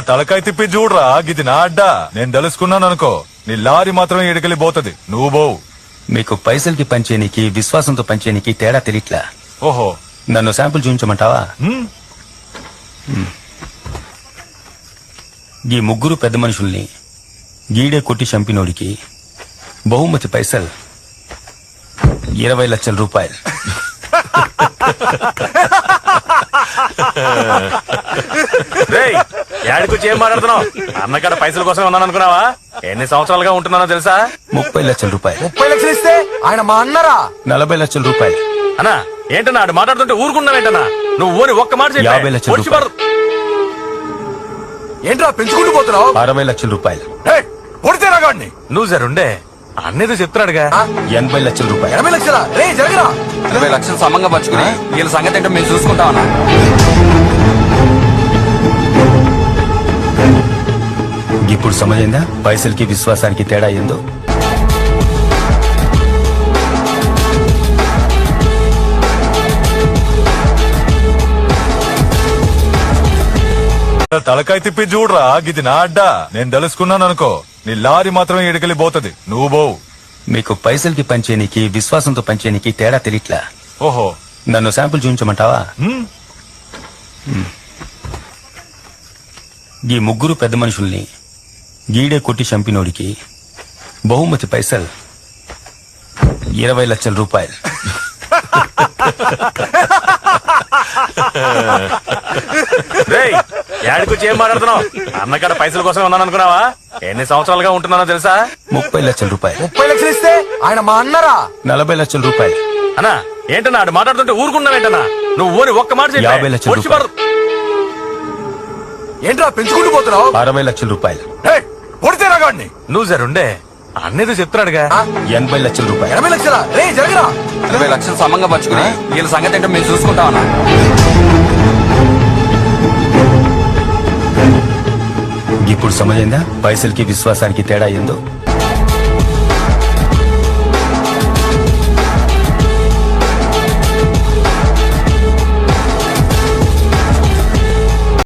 తలకాయ తిప్పి చూడరా, గిది నా అడ్డా. నేను తెలుసుకున్నాను అనుకో, నీ లారీ మాత్రమే ఎడికెళ్ళిపోతుంది, నువ్వు పోవు. మీకు పైసలకి పంచేనికి విశ్వాసంతో పంచేనికి తేడా తెలియట్లా. ఓహో, నన్ను శాంపుల్ చూపించమంటావా? ఈ ముగ్గురు పెద్ద మనుషుల్ని గీడే కొట్టి చంపినోడికి బహుమతి పైసలు 20 లక్షల రూపాయలు. ఏడికొచ్చి ఏం మాట్లాడుతున్నావు? అన్నకాడ పైసల కోసం ఉన్నాను అనుకున్నావా? ఎన్ని సంవత్సరాలుగా ఉంటున్నానో తెలుసా? 30 లక్షల రూపాయలు. 30 లక్షలు ఇస్తే ఆయన మా అన్నరా? 40 లక్షల రూపాయలు. అన్నా ఏంటన్నా ఆడు మాట్లాడుతుంటే ఊరుకున్నావేంటన్నా? నువ్వు ఓని ఒక్క మాట చెప్పు. 50 లక్షల పొడిచి రూపాయలు. ఏంట్రా పెంచుకుంటూ పోతున్నావు? 60 లక్షల రూపాయలు. పొడితే రాగాడిని. నువ్వు జరుండే అన్నేదో చెప్తున్నాడుగా. 80 లక్షల రూపాయలు. 80 లక్షలా? రే జరగరా. 20 లక్షలు సమంగా పంచుకుని వీళ్ళ సంగతి ఏంటో మేము చూసుకుంటామన్నా. ఇప్పుడు సమజైందా పైసలకి విశ్వాసానికి తేడా ఏందో? తలకాయ తిప్పి చూడరా, గిది నా అడ్డా. నేను తెలుసుకున్నాను అనుకో, నీ లారీ మాత్రమే ఎడికెళ్ళిపోతుంది, నువ్వు పోవు. మీకు పైసలకి పంచేనికి విశ్వాసంతో పంచేనికి తేడా తెలియట్లా. ఓహో, నన్ను శాంపుల్ చూపించమంటావా? ఈ ముగ్గురు పెద్ద మనుషుల్ని గీడే కొట్టి చంపినోడికి బహుమతి పైసలు 20 లక్షల రూపాయలు. ఏడికొచ్చి ఏం మాట్లాడుతున్నావు? అన్నకాడ పైసల కోసం ఉన్నాను అనుకున్నావా? ఎన్ని సంవత్సరాలుగా ఉంటున్నానో తెలుసా? 30 లక్షల రూపాయలు. 30 లక్షలు ఇస్తే ఆయన మా అన్నరా? 40 లక్షల రూపాయలు. అన్నా ఏంటన్నా ఆడు మాట్లాడుతుంటే ఊరుకున్నావేంటన్నా? నువ్వు ఓని ఒక్క మాట చెప్పు. 50 లక్షల పొడిచి రూపాయలు. ఏంట్రా పెంచుకుంటూ పోతున్నావు? 60 లక్షల రూపాయలు. పొడితే రాగాడిని. నువ్వు జరుండే అన్నేదో చెప్తున్నాడుగా. 80 లక్షల రూపాయలు. 80 లక్షలా? రే జరగరా. 20 లక్షలు సమంగా పంచుకుని వీళ్ళ సంగతి ఏంటో మేము చూసుకుంటామన్నా. ఇప్పుడు సమజైందా పైసలకి విశ్వాసానికి తేడా ఏందో?